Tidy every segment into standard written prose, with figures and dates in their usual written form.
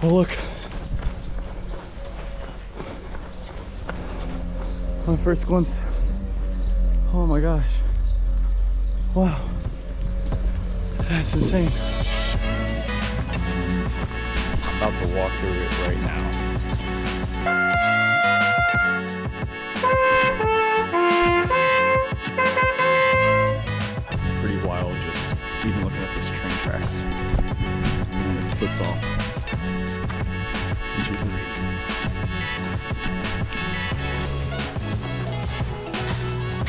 Oh look. My first glimpse. Oh my gosh. Wow. That's insane. I'm about to walk through it right now. Pretty wild just even looking at this train tracks. And it splits off into three.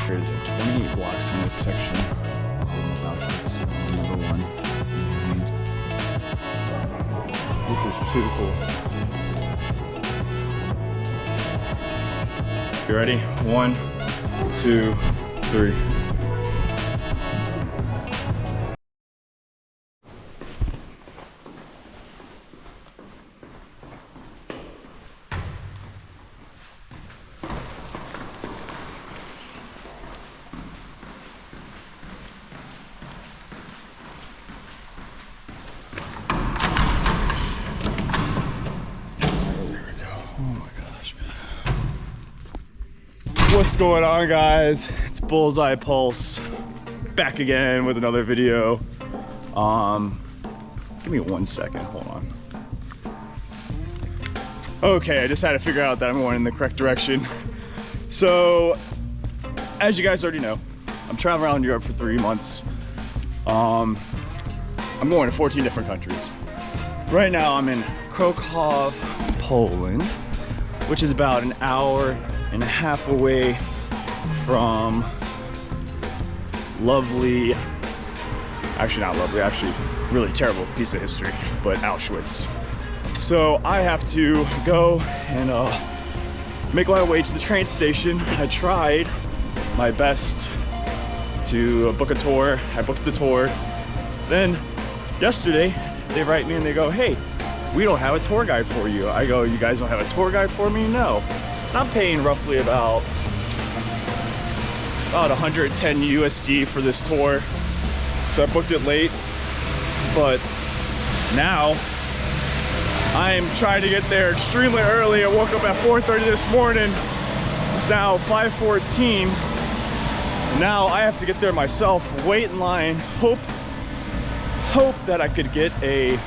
There's 28 blocks in this section of Auschwitz, number 1. And this is too cool. You ready? 1, 2, 3. What's going on, guys? It's Bullseye Pulse back again with another video. Give me 1 second, hold on. Okay, I just had to figure out that I'm going in the correct direction. So, as you guys already know, I'm traveling around Europe for 3 months. I'm going to 14 different countries. Right now I'm in Krakow, Poland, which is about an hour and a half away from lovely, actually not lovely, actually really terrible piece of history, but Auschwitz. So I have to go and make my way to the train station. I tried my best to book a tour. I booked the tour. Then yesterday they write me and they go, hey, we don't have a tour guide for you. I go, you guys don't have a tour guide for me? No. I'm paying roughly about 110 USD for this tour. So I booked it late, but now I'm trying to get there extremely early. I woke up at 4:30 this morning. It's now 5:14. Now I have to get there myself, wait in line, hope that I could get a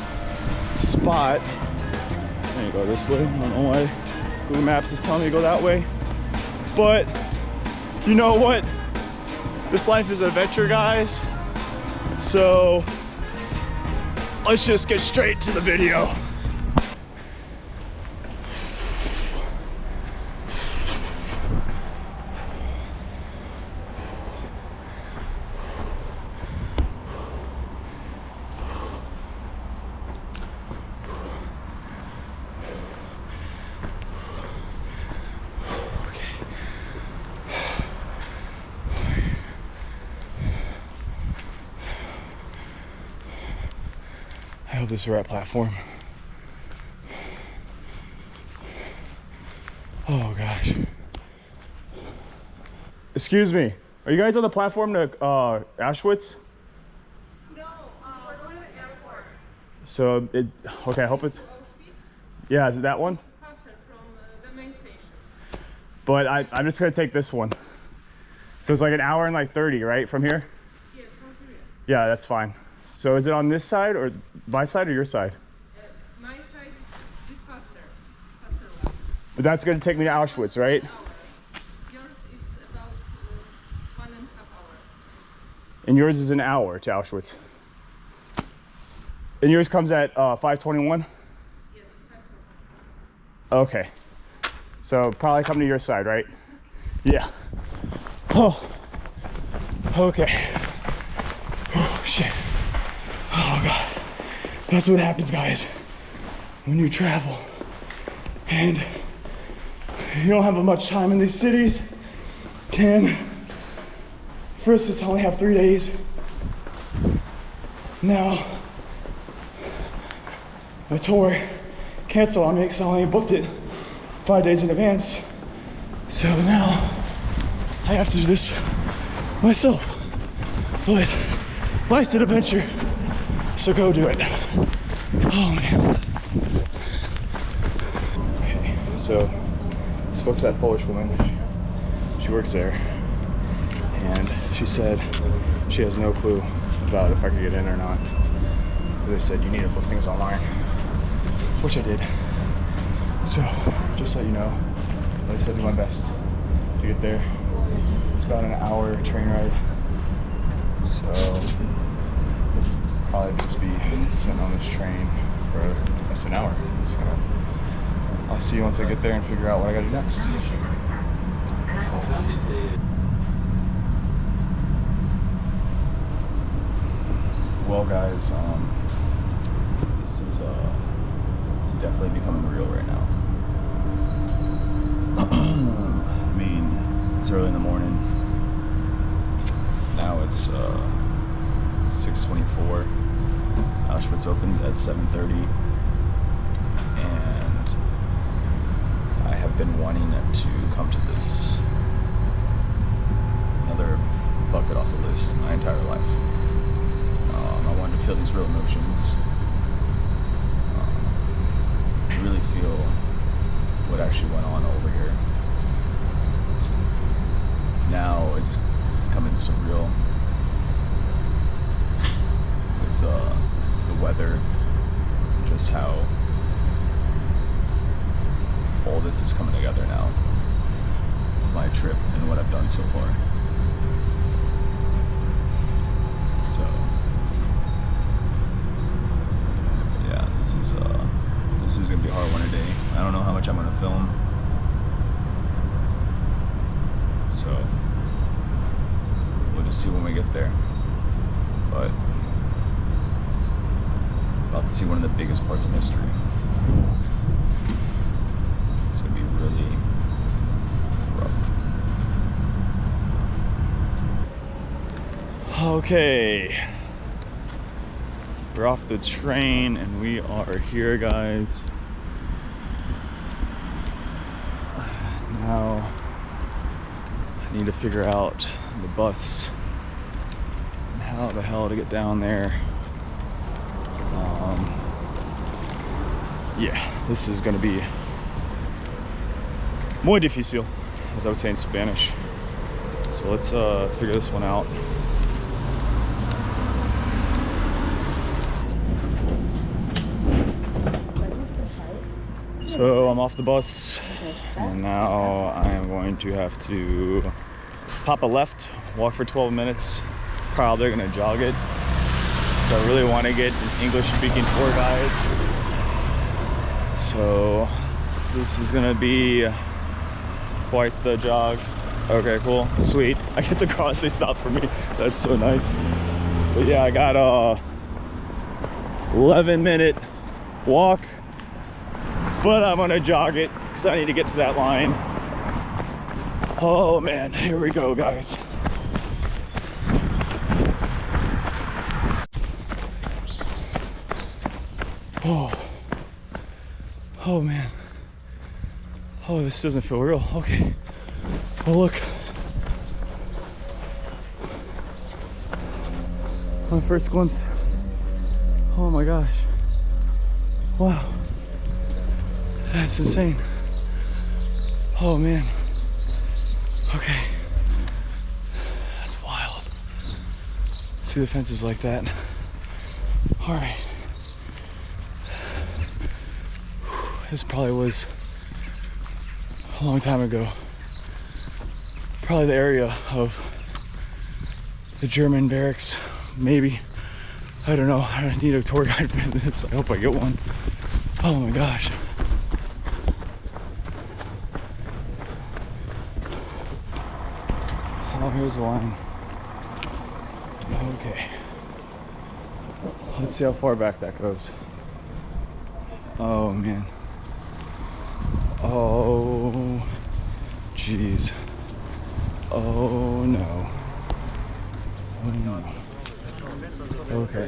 spot. There you go, this way. I don't know why Google Maps is telling me to go that way. But you know what? This life is an adventure, guys. So let's just get straight to the video. I hope this is the right platform. Oh gosh. Excuse me, are you guys on the platform to Auschwitz? No, we're going to the airport. So okay, I hope it's, yeah, is it that one? Faster from the main station. But I'm just gonna take this one. So it's like an hour and like 30, right, from here? Yes, from here. Yeah, that's fine. So is it on this side or my side or your side? My side is faster one. But that's gonna take me to Auschwitz, right? Yours is about 1.5 hours. And yours is an hour to Auschwitz. And yours comes at 5:21? Yes, 5:21. Okay. So probably come to your side, right? Yeah. Oh. Okay. Oh, shit. Oh God. That's what happens, guys, when you travel and you don't have much time in these cities. First it's only have 3 days. Now my tour canceled on me because I only booked it 5 days in advance. So now I have to do this myself. But life's an adventure, so go do it. Oh man. So I spoke to that Polish woman. She works there, and she said she has no clue about if I could get in or not. They said you need to book things online, which I did. So just so you know, I said do my best to get there. It's about an hour train ride, so probably just be sitting on this train for just an hour. So I'll see you once I get there and figure out what I gotta do next. Well, guys, this is definitely becoming real right now. I mean, it's early in the morning. Now it's 6:24. Auschwitz opens at 7:30, and I have been wanting to come to this, another bucket off the list, my entire life. I wanted to feel these real emotions, really feel what actually went on over here. Now it's becoming surreal with the weather, just how all this is coming together now. My trip and what I've done so far. So yeah, this is gonna be a hard one today. I don't know how much I'm gonna film, so we'll just see when we get there. But about to see one of the biggest parts of history. It's gonna be really rough. Okay, we're off the train and we are here, guys. Now I need to figure out the bus and how the hell to get down there. Yeah, this is gonna be muy difícil, as I would say in Spanish. So let's figure this one out. So I'm off the bus, and now I am going to have to pop a left, walk for 12 minutes, probably gonna jog it. So I really want to get an English-speaking tour guide. So this is gonna be quite the jog. Okay, cool, sweet. I get the cross, they stop for me. That's so nice. But yeah, I got a 11-minute walk, but I'm gonna jog it because I need to get to that line. Oh man, here we go, guys. Oh man. Oh, this doesn't feel real. Okay. Oh look. My first glimpse. Oh my gosh. Wow. That's insane. Oh man. Okay. That's wild. See the fences like that. All right. This probably was a long time ago. Probably the area of the German barracks, maybe. I don't know. I need a tour guide for this. I hope I get one. Oh my gosh. Oh, here's the line. Okay. Let's see how far back that goes. Oh man. Oh, jeez. Oh no. Oh no. Okay.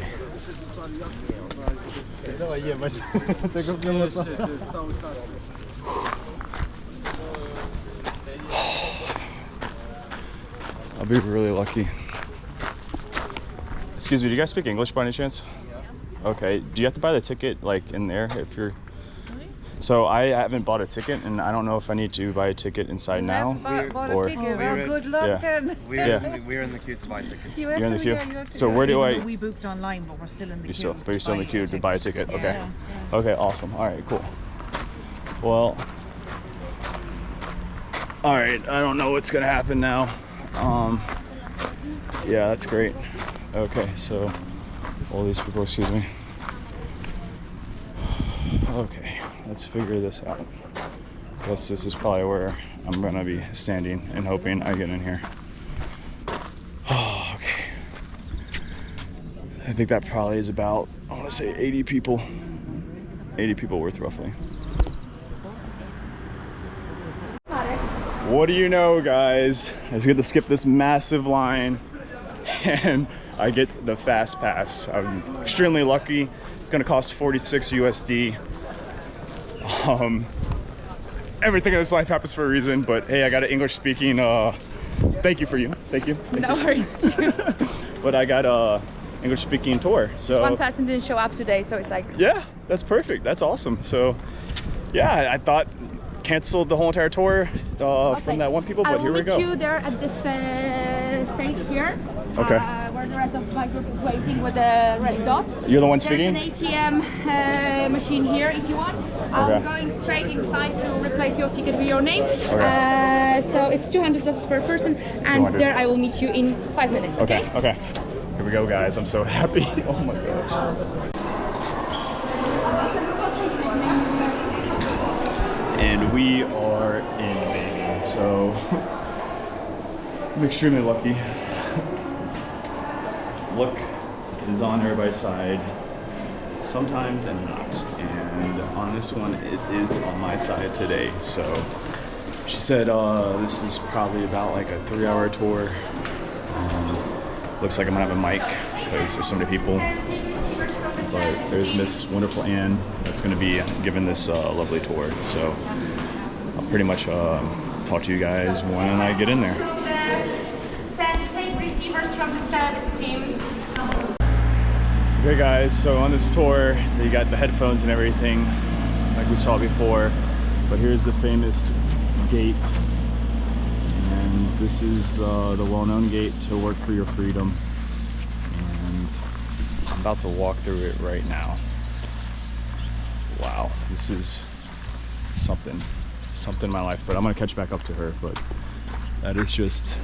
I'll be really lucky. Excuse me, do you guys speak English by any chance? Yeah. Okay, do you have to buy the ticket like in there if you're... Really? So I haven't bought a ticket, and I don't know if I need to buy a ticket inside now. Bought or a ticket. Well, good luck Yeah. then. We're in the queue to buy tickets. You have You're in the to, queue. yeah, you have to. So where do Even I? though we booked online, but we're still in the queue. But you're still in the buy queue a to buy a ticket. Okay. Yeah. Okay. Awesome. All right. Cool. Well. All right. I don't know what's gonna happen now. Yeah, that's great. Okay. So all these people. Excuse me. Okay. Let's figure this out. Guess this is probably where I'm gonna be standing and hoping I get in here. Oh, okay. I think that probably is about, I want to say 80 people. 80 people worth roughly. What do you know, guys? I just get to skip this massive line and I get the fast pass. I'm extremely lucky. It's gonna cost 46 USD. Everything in this life happens for a reason, but hey, I got an English speaking, thank you for you, thank you. No worries, cheers. But I got a English speaking tour, so. One person didn't show up today, so it's like. Yeah, that's perfect, that's awesome. So yeah, I thought canceled the whole entire tour from that one people, but here we go. I will meet you there at this space here. Okay. Where the rest of my group is waiting with the red dots. You're the one speaking? There's an ATM machine here if you want. I'm going straight inside to replace your ticket with your name. Okay. So it's 200 zlotys per person, and 200. there I will meet you in 5 minutes. Okay? Okay. Here we go, guys. I'm so happy. Oh my gosh. And we are in, baby. So I'm extremely lucky. Luck is on everybody's side, sometimes and not. And on this one, it is on my side today. So she said this is probably about like a 3-hour tour. Looks like I'm gonna have a mic because there's so many people. But there's Miss Wonderful Anne that's gonna be giving this lovely tour. So I'll pretty much talk to you guys when I get in there. Stand, take receivers from the service team. Okay guys, so on this tour, you got the headphones and everything, like we saw before, but here's the famous gate, and this is the well-known gate to work for your freedom, and I'm about to walk through it right now. Wow, this is something in my life, but I'm gonna catch back up to her, but that is just,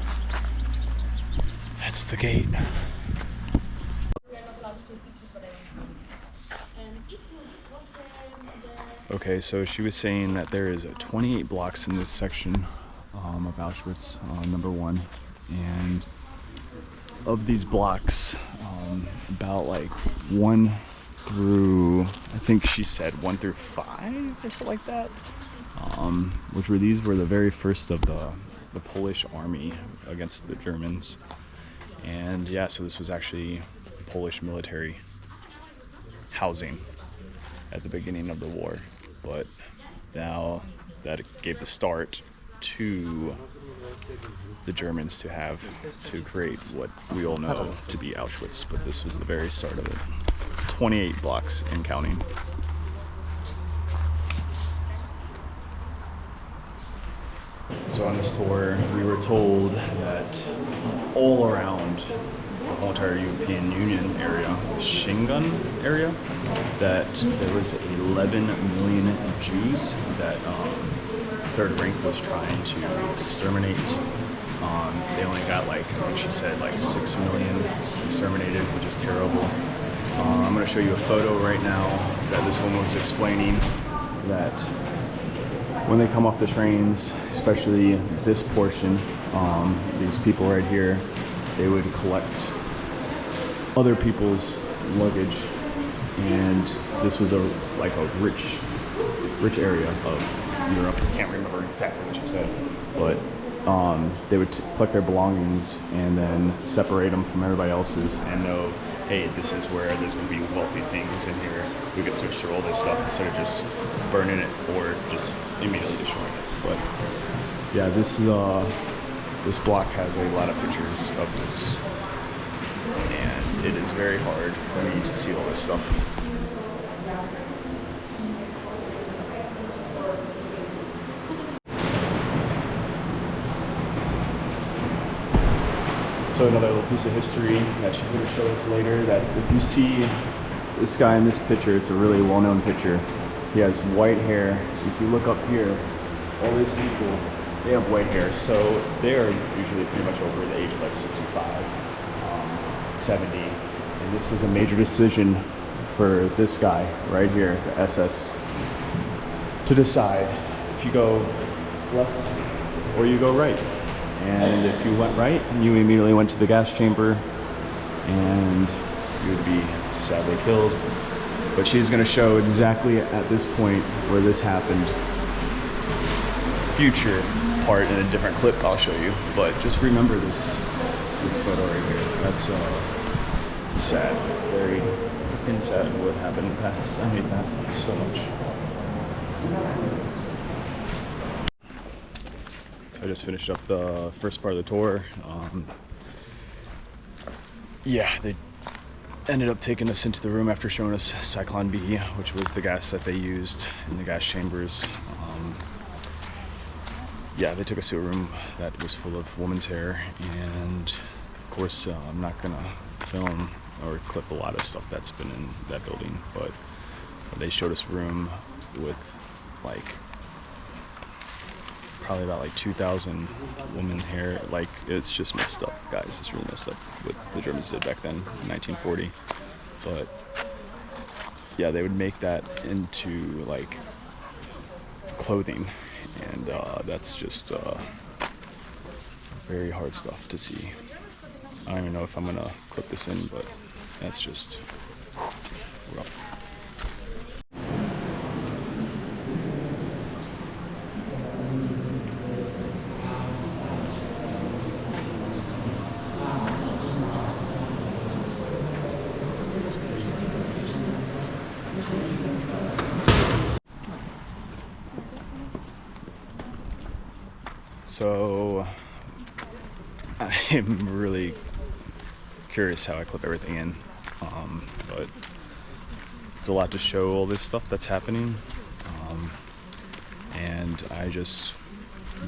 that's the gate. Okay, so she was saying that there is 28 blocks in this section of Auschwitz, number 1, and of these blocks, about like 1 through, I think she said 1 through 5 or something like that, these were the very first of the Polish army against the Germans, and yeah, so this was actually Polish military housing at the beginning of the war. But now that it gave the start to the Germans to create what we all know to be Auschwitz, but this was the very start of it. 28 blocks and counting. So on this tour, we were told that all around the whole entire European Union area, the Schengen area, that there was 11 million Jews that Third Reich was trying to exterminate. They only got like she said, like 6 million exterminated, which is terrible. I'm going to show you a photo right now that this woman was explaining that when they come off the trains, especially this portion, these people right here, they would collect other people's luggage, and this was a rich area of Europe. I can't remember exactly what she said, but they would collect their belongings and then separate them from everybody else's and know, hey, this is where there's going to be wealthy things in here. We could search through all this stuff instead of just burning it or just immediately destroying it. But yeah, this block has a lot of pictures of this, and it is very hard for me to see all this stuff. So another little piece of history that she's going to show us later, that if you see this guy in this picture, it's a really well-known picture. He has white hair. If you look up here, all these people, they have white hair. So they are usually pretty much over the age of like 65, 70. And this was a major decision for this guy right here, the SS, to decide if you go left or you go right. And if you went right, you immediately went to the gas chamber and you would be sadly killed. But she's going to show exactly at this point where this happened. Future part in a different clip I'll show you. But just remember this photo right here. That's sad. Very freaking sad what happened in the past. I hate that so much. I just finished up the first part of the tour. Yeah, they ended up taking us into the room after showing us Cyclone B, which was the gas that they used in the gas chambers. Yeah, they took us to a room that was full of women's hair, and of course I'm not gonna film or clip a lot of stuff that's been in that building, but they showed us a room with like probably about like 2,000 women hair. Like, it's just messed up, guys. It's really messed up what the Germans did back then in 1940. But yeah, they would make that into like clothing, and that's just very hard stuff to see. I don't even know if I'm gonna clip this in, but that's just rough. So I'm really curious how I clip everything in, but it's a lot to show all this stuff that's happening, and I just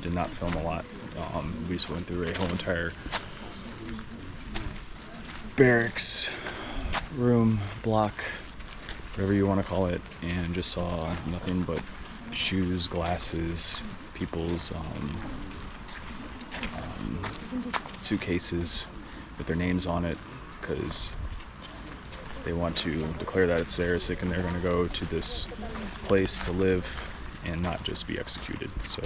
did not film a lot. We just went through a whole entire barracks, room, block, whatever you want to call it, and just saw nothing but shoes, glasses, people's suitcases with their names on it, because they want to declare that it's theirs, and they're going to go to this place to live and not just be executed. So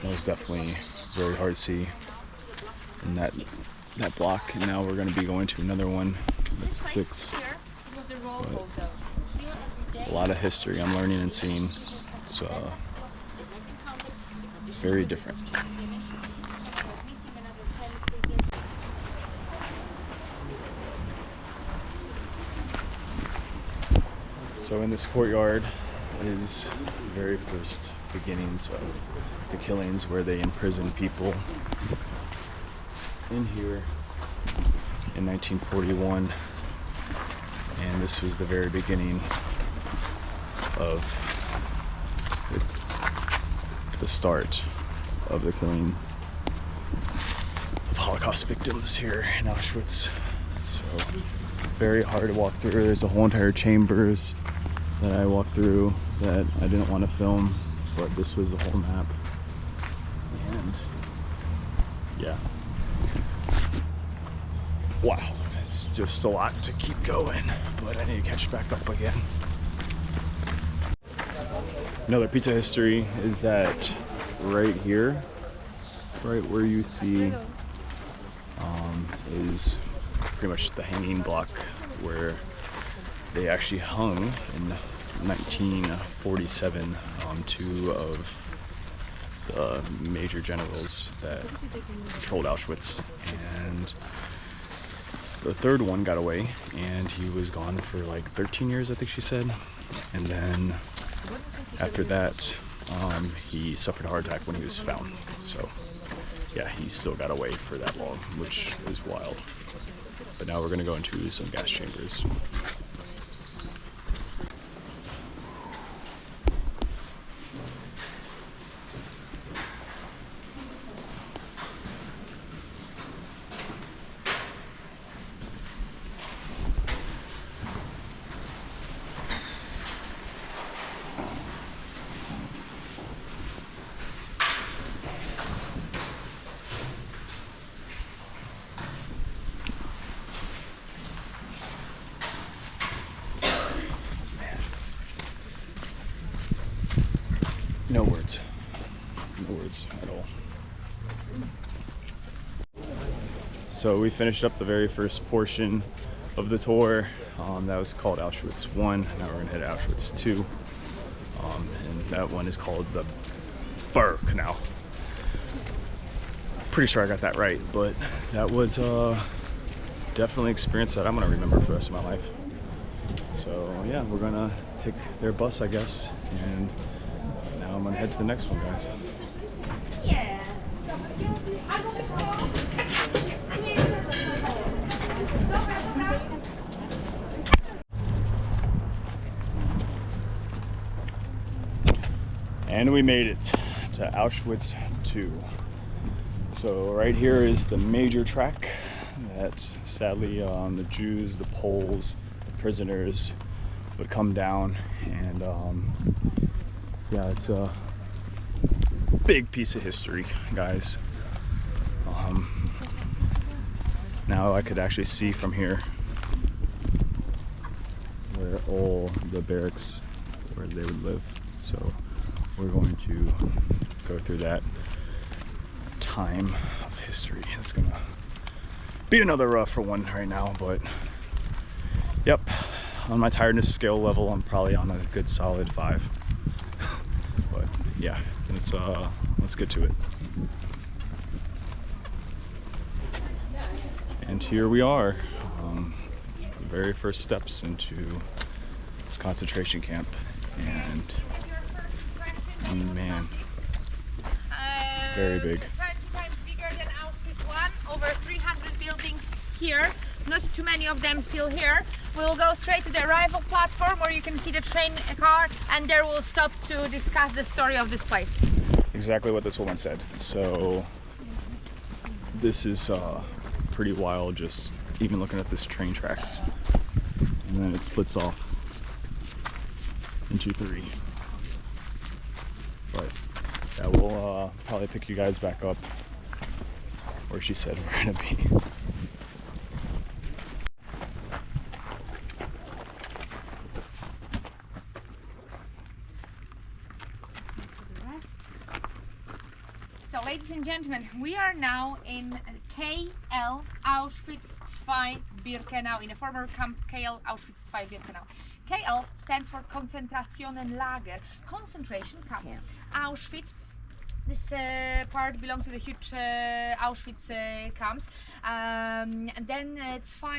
that was definitely very hard to see in that block. And now we're going to be going to another one that's 6. But a lot of history I'm learning and seeing. It's very different. So in this courtyard is the very first beginnings of the killings, where they imprisoned people in here in 1941. And this was the very beginning of the start of the killing of Holocaust victims here in Auschwitz. So very hard to walk through. There's a whole entire chambers that I walked through that I didn't want to film, but this was the whole map. And yeah, wow, it's just a lot to keep going, but I need to catch back up again. Another piece of history is that right here, right where you see is pretty much the hanging block where they actually hung in 1947 two of the major generals that controlled Auschwitz, and the third one got away, and he was gone for like 13 years, I think she said. And then after that, he suffered a heart attack when he was found. So yeah, he still got away for that long, which is wild. But now we're gonna go into some gas chambers. No words at all. So we finished up the very first portion of the tour. That was called Auschwitz 1. Now we're gonna head to Auschwitz 2. And that one is called the Birkenau. Pretty sure I got that right, but that was definitely an experience that I'm gonna remember for the rest of my life. So yeah, we're gonna take their bus, I guess, and now I'm gonna head to the next one, guys. Yeah. And we made it to Auschwitz 2. So right here is the major track that sadly the Jews, the Poles, the prisoners would come down, and yeah, it's a big piece of history, guys. Now I could actually see from here where all the barracks where they would live. So we're going to go through that time of history. It's gonna be another rough one right now, but yep, on my tiredness scale level, I'm probably on a good solid 5. But yeah, let's get to it. And here we are, the very first steps into this concentration camp, and man, very big. 20 times bigger than Auschwitz 1, over 300 buildings here, not too many of them still here. We'll go straight to the arrival platform where you can see the train car, and there we'll stop to discuss the story of this place. Exactly what this woman said. So this is pretty wild, just even looking at this train tracks, and then it splits off into 3. But yeah, we'll probably pick you guys back up where she said we're gonna be. So, ladies and gentlemen, we are now in KL Auschwitz 2 Birkenau, in a former camp KL Auschwitz 2 Birkenau. KL stands for Konzentrationenlager, concentration camp. Yeah. Auschwitz, this part belongs to the huge Auschwitz camps. And then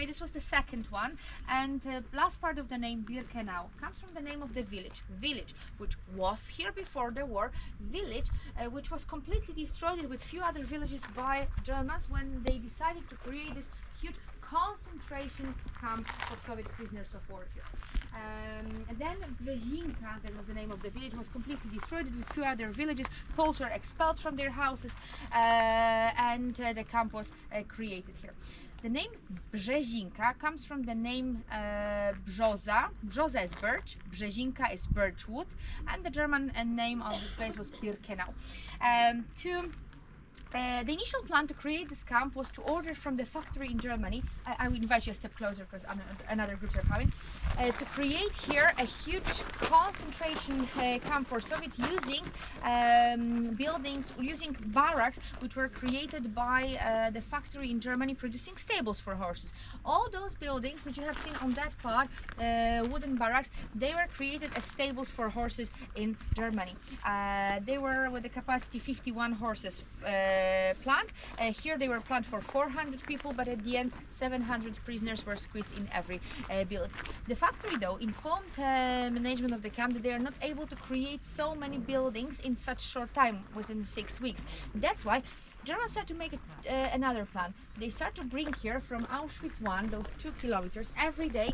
this was the second one. And last part of the name Birkenau comes from the name of the village. Village, which was here before the war. Village, which was completely destroyed with few other villages by Germans when they decided to create this huge concentration camp for Soviet prisoners of war here. And then Brzezinka, that was the name of the village, was completely destroyed with few other villages. Poles were expelled from their houses, and the camp was created here. The name Brzezinka comes from the name Brzoza. Brzoza is birch, Brzezinka is birchwood, and the German name of this place was Birkenau. The initial plan to create this camp was to order from the factory in Germany. I will invite you a step closer because another groups are coming. To create here a huge concentration camp for Soviet, using buildings, using barracks which were created by the factory in Germany producing stables for horses. All those buildings which you have seen on that part, wooden barracks, they were created as stables for horses in Germany. They were with the capacity 51 horses planned. Here they were planned for 400 people, but at the end 700 prisoners were squeezed in every building. The factory though informed management of the camp that they are not able to create so many buildings in such short time, within 6 weeks. That's why Germans start to make another plan. They start to bring here from Auschwitz 1, those 2 kilometers, every day,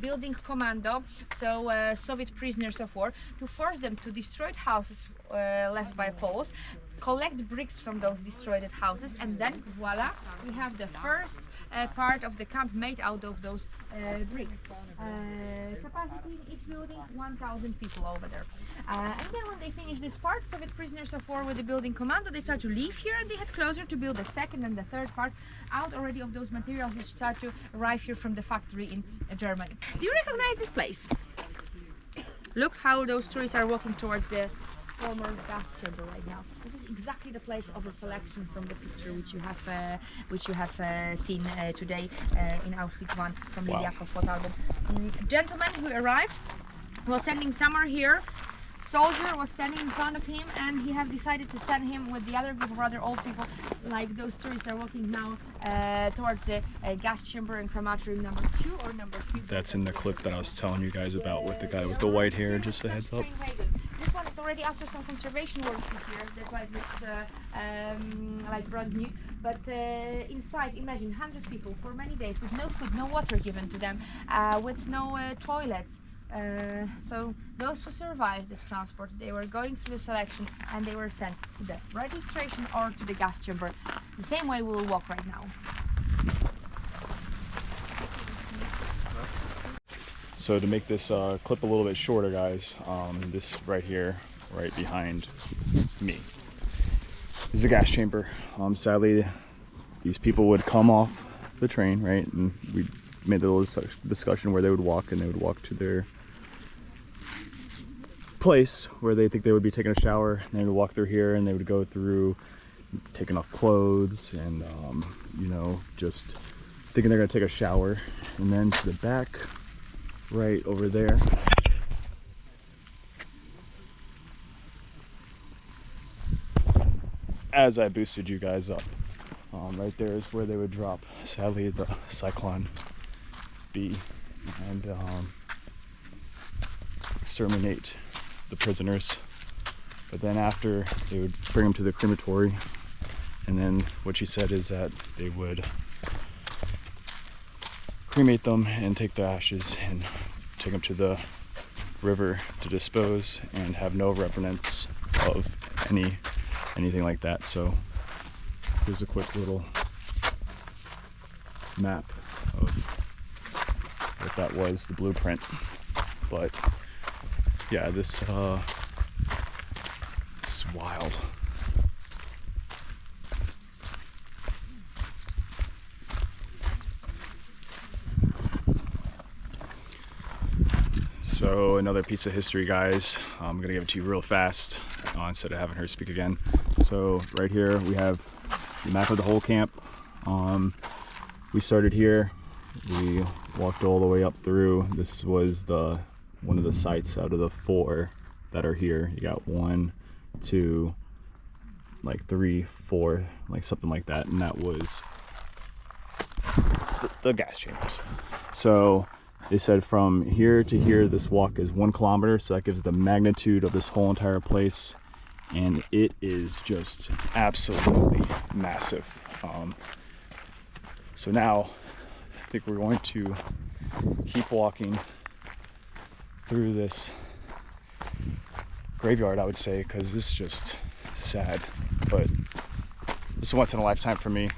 building commando, so Soviet prisoners of war, to force them to destroy houses left by Poles, collect bricks from those destroyed houses, and then voila, we have the first part of the camp made out of those bricks. Capacity in each building 1,000 people over there. And then when they finish this part, Soviet prisoners of war with the building commando, they start to leave here, and they head closer to build the second and the third part out already of those materials which start to arrive here from the factory in Germany. Do you recognize this place? Look how those tourists are walking towards the former gas chamber right now. This is exactly the place of the selection from the picture which you have seen today in Auschwitz 1 from Lydia Photo album. Gentleman who arrived was standing somewhere here. Soldier was standing in front of him, and he have decided to send him with the other group of rather old people, like those tourists are walking now towards the gas chamber and crematorium number 2 or number 3. That's in the clip that I was telling you guys about with the guy with the white hair, just a heads up. This one is already after some conservation work here, that's why it looks like brand new. But inside, imagine 100 people for many days with no food, no water given to them, with no toilets. So those who survived this transport, they were going through the selection and they were sent to the registration or to the gas chamber. The same way we will walk right now. So to make this clip a little bit shorter, guys, this right here, right behind me, is a gas chamber. Sadly, these people would come off the train, right, and we made a little discussion where they would walk, and they would walk to their place where they think they would be taking a shower, and they would walk through here, and they would go through taking off clothes and you know, just thinking they're gonna take a shower. And then to the back right over there, as I boosted you guys up, right there is where they would drop, sadly, the Cyclone B and exterminate the prisoners. But then after, they would bring them to the crematory, and then what she said is that they would cremate them and take the ashes and take them to the river to dispose and have no remnants of anything like that. So here's a quick little map of what that was, the blueprint. But yeah, this is wild. So another piece of history, guys. I'm gonna give it to you real fast instead of having her speak again. So right here we have the map of the whole camp. We started here, we walked all the way up through. This was one of the sites out of the 4 that are here. You got 1, 2, like 3, 4, like something like that, and that was the gas chambers. So they said from here to here, this walk is 1 kilometer, so that gives the magnitude of this whole entire place, and it is just absolutely massive. So now I think we're going to keep walking through this graveyard, I would say, because this is just sad, but this is once in a lifetime for me.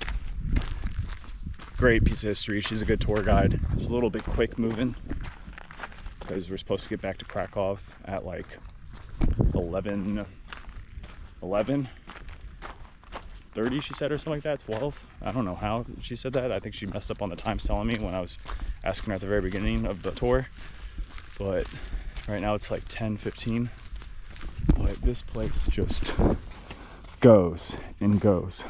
Great piece of history. She's a good tour guide. It's a little bit quick moving because we're supposed to get back to Krakow at like 11:30, she said, or something like that. 12. I don't know how she said that. I think she messed up on the times telling me when I was asking her at the very beginning of the tour. But right now it's like 10:15. But this place just goes and goes.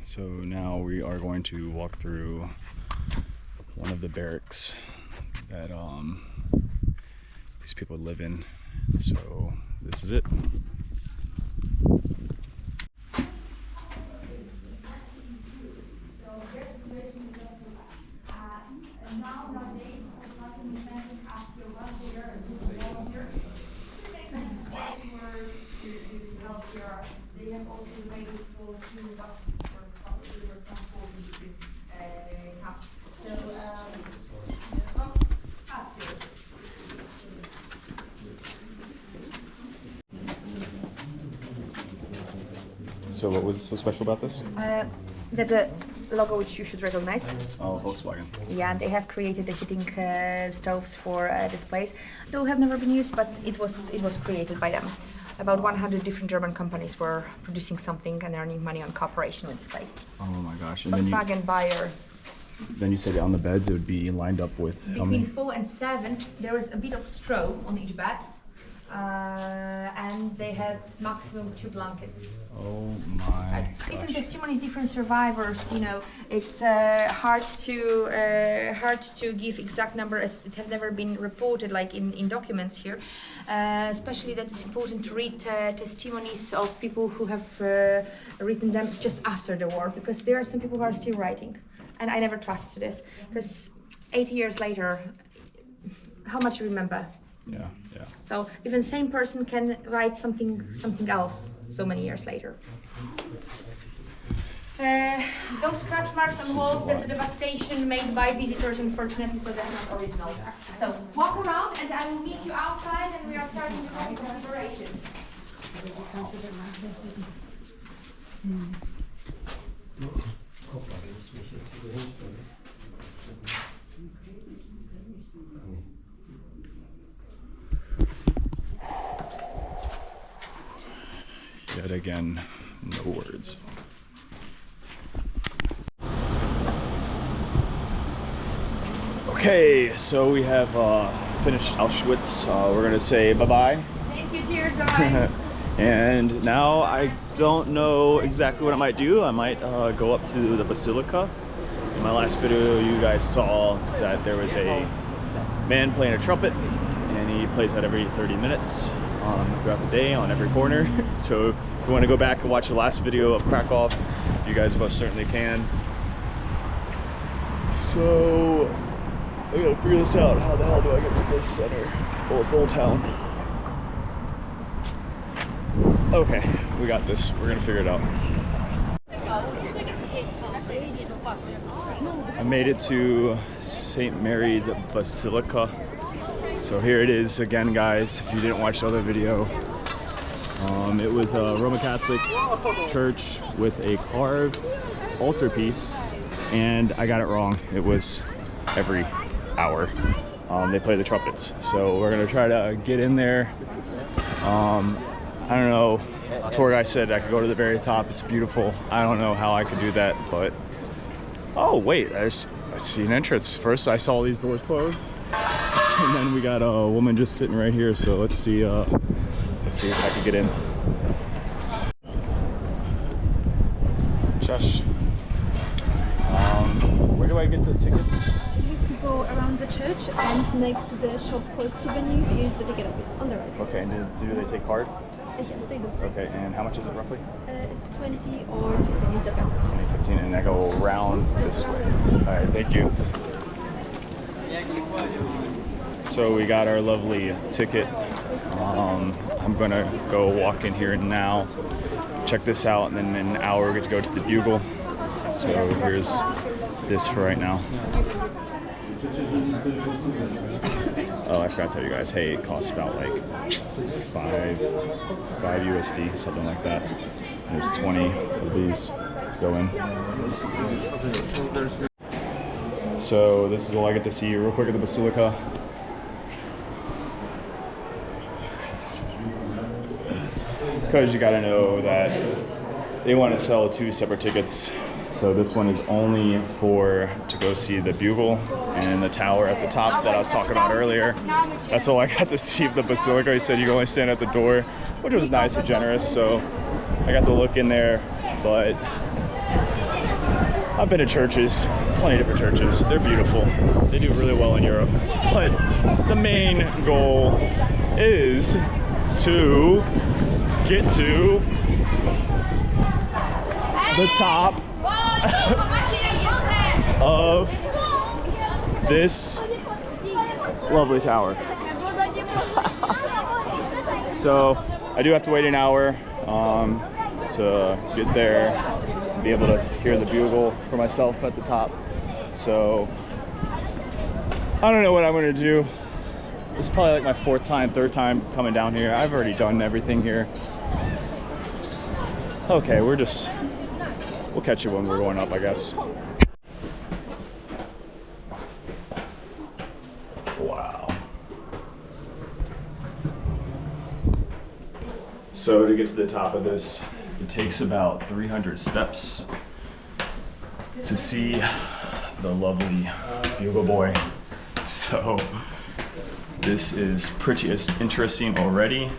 So now we are going to walk through one of the barracks that these people live in. So this is it. So what was so special about this? That's a logo which you should recognize. Oh, Volkswagen. Yeah, and they have created the heating stoves for this place. Though have never been used, but it was created by them. About 100 different German companies were producing something and earning money on cooperation with this place. Oh my gosh. And Volkswagen, Bayer, then you said on the beds it would be lined up with how Between many? 4 and 7, there was a bit of straw on each bed, and they had maximum 2 blankets. Oh my Different gosh. testimonies, different survivors. You know, it's hard to give exact number as it have never been reported like in documents here. Especially that it's important to read testimonies of people who have written them just after the war, because there are some people who are still writing, and I never trusted this because 80 years later, how much you remember? Yeah, yeah. So even same person can write something else so many years later. Those scratch marks on walls, that's a devastation made by visitors, unfortunately, so that's not original. So walk around and I will meet you outside and we are starting the process of liberation. Yet again, no words. Okay, so we have finished Auschwitz. We're gonna say bye-bye. Thank you, cheers, bye. And now I don't know exactly what I might do. I might go up to the Basilica. In my last video, you guys saw that there was a man playing a trumpet, and he plays that every 30 minutes throughout the day on every corner. So if you want to go back and watch the last video of Krakow, you guys most certainly can. So I gotta figure this out. How the hell do I get to this center? Old town. Okay, we got this. We're gonna figure it out. I made it to St. Mary's Basilica. So here it is again, guys, if you didn't watch the other video. It was a Roman Catholic church with a carved altarpiece, and I got it wrong. It was every hour. They play the trumpets. So we're gonna try to get in there. I don't know, the tour guy said I could go to the very top. It's beautiful. I don't know how I could do that, but oh wait, I see an entrance. First I saw these doors closed, and then we got a woman just sitting right here. So let's see if I can get in. Shush. Where do I get the tickets? You have to go around the church, and next to the shop called Souvenirs is the ticket office on the right. Okay, and do they take card? Yes, they do. Okay, and how much is it roughly? It's 20 or 15, it depends. 2015, and I go around this way. All right, thank you. So we got our lovely ticket. I'm gonna go walk in here now, check this out, and then in an hour we get to go to the Bugle. So here's this for right now. Oh, I forgot to tell you guys, hey, it costs about like 5 USD, something like that. There's 20 of these to go in. So this is all I get to see real quick at the Basilica. Because you gotta know that they want to sell 2 separate tickets. So this one is only to go see the Bugle and the tower at the top that I was talking about earlier. That's all I got to see of the Basilica. He said you can only stand at the door, which was nice and generous. So I got to look in there, but I've been to churches, plenty of different churches. They're beautiful. They do really well in Europe. But the main goal is to get to the top of this lovely tower. So I do have to wait an hour to get there, be able to hear the Bugle for myself at the top. So I don't know what I'm gonna do. This is probably like my third time coming down here. I've already done everything here. Okay, we'll catch you when we're going up, I guess. Wow. So to get to the top of this, it takes about 300 steps to see the lovely Bugle Boy. So this is pretty interesting already.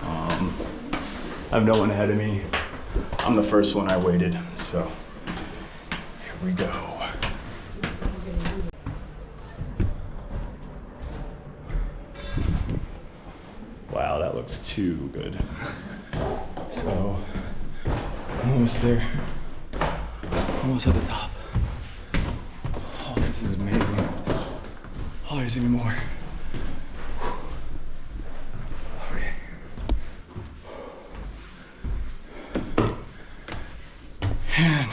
I have no one ahead of me. I'm the first one I waited, so here we go. Wow, that looks too good. So I'm almost there. Almost at the top. Oh, this is amazing. Oh, there's even more. Okay. And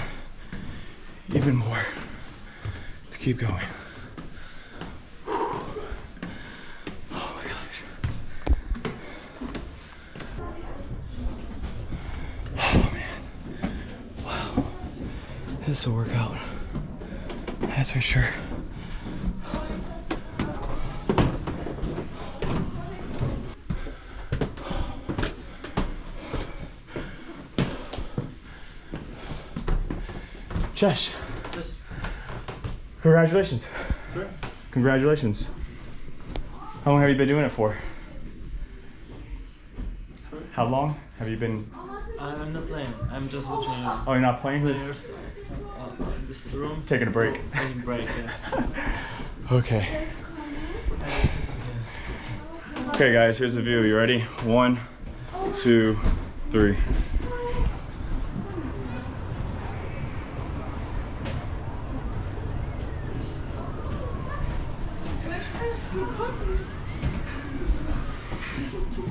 even more to keep going. Oh my gosh. Oh man. Wow. This will work out. That's for sure. Chesh. Congratulations. Sure. Congratulations. How long have you been doing it for? Sorry? How long have you been? I'm not playing. I'm just watching Oh, you're not playing? players in this room. Taking a break. Taking break, yes. Okay. Okay, guys, here's the view. You ready? 1, 2, 3.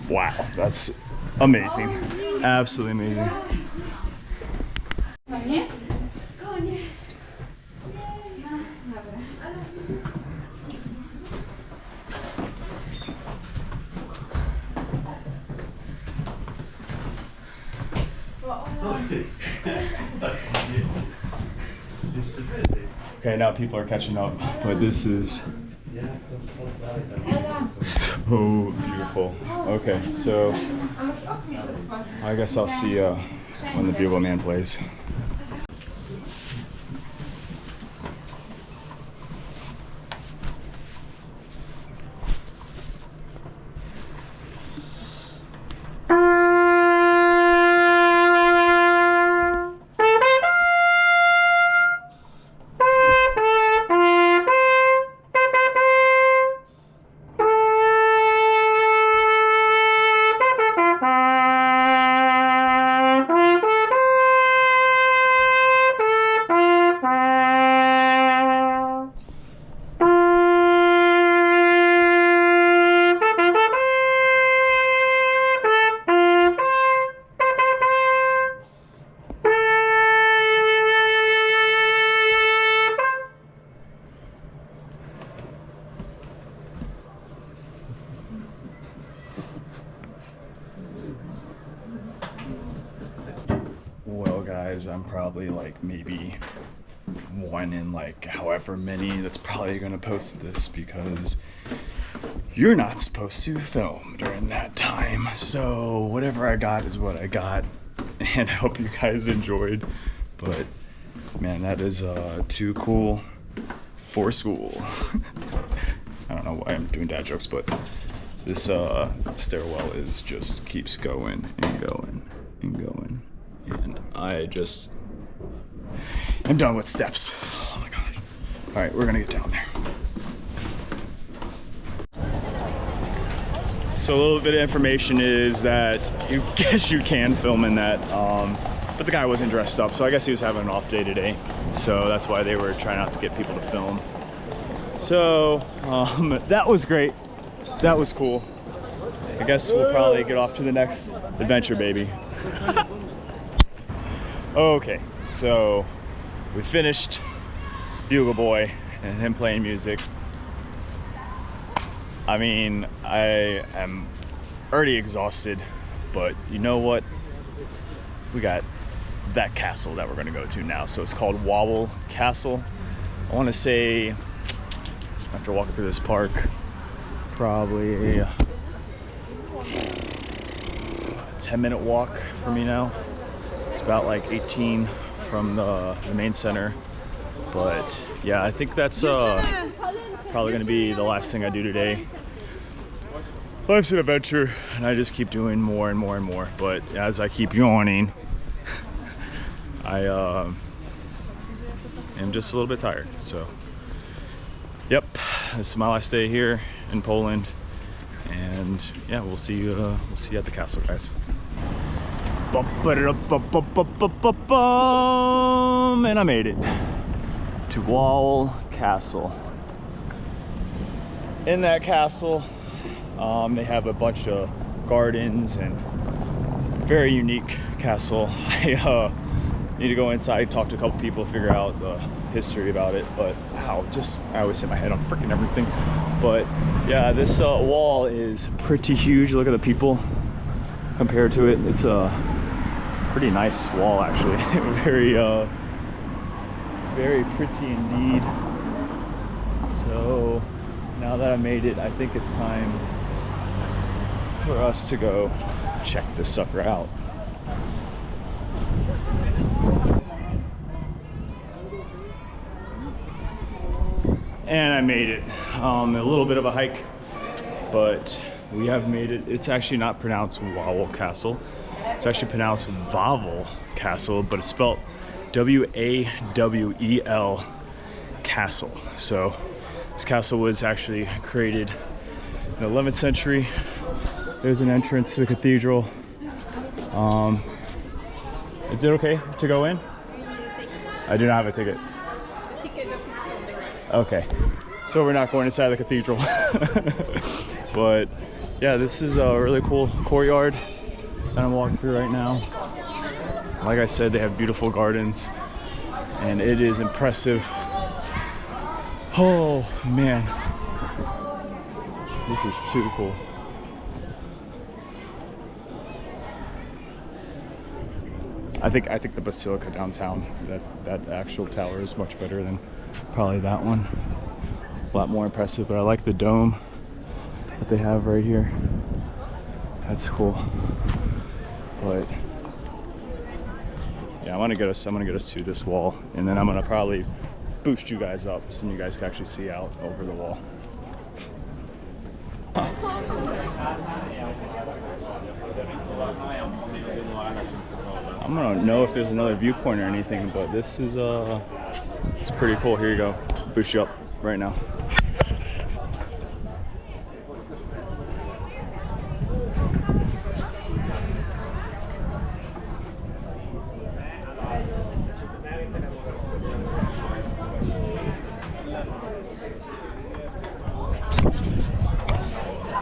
Wow, that's amazing. Absolutely amazing. Okay, now people are catching up, but this is so beautiful. Okay, so I guess I'll see when the Bugle Man plays. Well, guys, I'm probably like maybe one in like however many that's probably gonna post this because you're not supposed to film during that time. So whatever I got is what I got, and I hope you guys enjoyed. But man, that is too cool for school. I don't know why I'm doing dad jokes, but this stairwell is just keeps going and going and going. And I just am done with steps. Oh my gosh. All right, we're gonna get down there. So a little bit of information is that you guess you can film in that, but the guy wasn't dressed up, so I guess he was having an off day today. So that's why they were trying not to get people to film. So that was great. That was cool. I guess we'll probably get off to the next adventure, baby. Okay, so we finished Bugle Boy and him playing music. I mean, I am already exhausted, but you know what? We got that castle that we're gonna go to now. So it's called Wobble Castle. I wanna say, after walking through this park, probably a 10-minute walk for me now. It's about like 18 from the main center, But yeah, I think that's probably gonna be the last thing I do today. Life's an adventure, and I just keep doing more and more and more. But as I keep yawning, I am just a little bit tired. So, yep, this is my last day here in Poland, and yeah, we'll see you at the castle, guys. And I made it to Wall Castle. In that castle, they have a bunch of gardens and very unique castle. I need to go inside, talk to a couple people, figure out the history about it. But wow, I always hit my head on freaking everything. But yeah, this wall is pretty huge. Look at the people compared to it. It's a pretty nice wall, actually. Very pretty indeed. So now that I made it, I think it's time for us to go check this sucker out. And I made it. A little bit of a hike, but we have made it. It's actually not pronounced Wawel Castle. It's actually pronounced Wawel Castle, but it's spelled W-A-W-E-L Castle. So this castle was actually created in the 11th century. There's an entrance to the cathedral. Is it okay to go in? I do not have a ticket. The ticket office is on the right. Okay, so we're not going inside the cathedral. But yeah, this is a really cool courtyard that I'm walking through right now. Like I said, they have beautiful gardens, and it is impressive. Oh man, this is too cool. I think the Basilica downtown, that actual tower is much better than probably that one. A lot more impressive, but I like the dome that they have right here. That's cool. But yeah, I'm gonna get us to this wall, and then I'm gonna probably boost you guys up so you guys can actually see out over the wall. I don't know if there's another viewpoint or anything, but this is it's pretty cool. Here you go. Boost you up right now.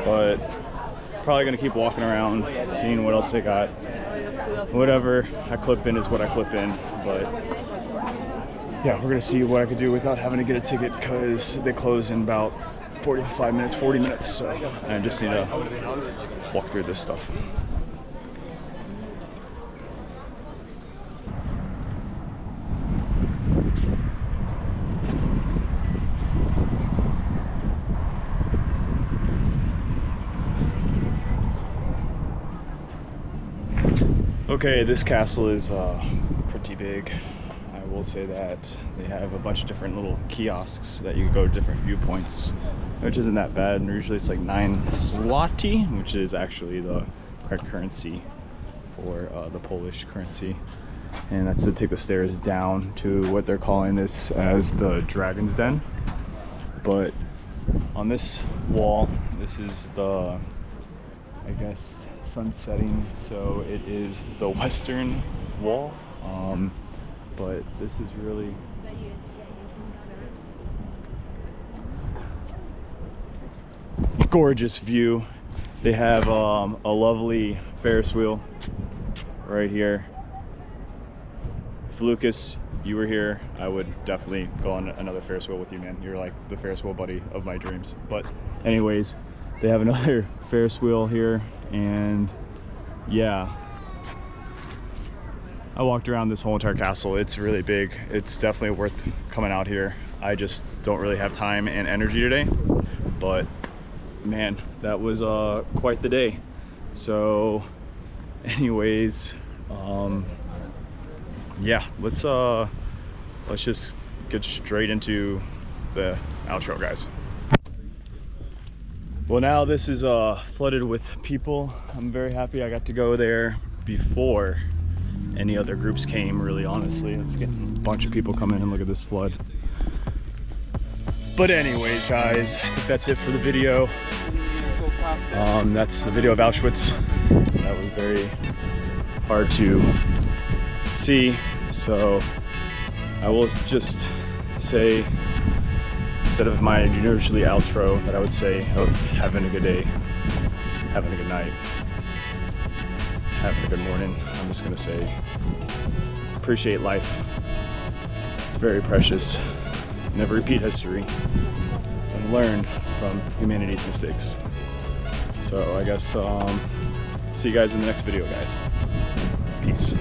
But probably gonna keep walking around, seeing what else they got. Whatever I clip in is what I clip in, but yeah, we're gonna see what I could do without having to get a ticket, because they close in about 40 minutes, so I just need to walk through this stuff. Okay, this castle is pretty big. I will say that. They have a bunch of different little kiosks that you can go to different viewpoints, which isn't that bad. And usually it's like 9 zloty, which is actually the correct currency for the Polish currency. And that's to take the stairs down to what they're calling this as the Dragon's Den. But on this wall, this is the, I guess, sun setting, so it is the western wall, but this is really gorgeous view. They have a lovely Ferris wheel right here. If Lucas, you were here, I would definitely go on another Ferris wheel with you, man. You're like the Ferris wheel buddy of my dreams. But anyways, they have another Ferris wheel here, and yeah, I walked around this whole entire castle. It's really big. It's definitely worth coming out here. I just don't really have time and energy today, but man, that was quite the day. So anyways, yeah, let's just get straight into the outro, guys. Well, now this is flooded with people. I'm very happy I got to go there before any other groups came, really, honestly. It's getting a bunch of people coming in. Look at this flood. But anyways, guys, I think that's it for the video. That's the video of Auschwitz. That was very hard to see, so I will just say, instead of my usually outro, that I would say, oh, having a good day, having a good night, having a good morning. I'm just gonna say, appreciate life. It's very precious. Never repeat history, and learn from humanity's mistakes. So I guess see you guys in the next video, guys. Peace.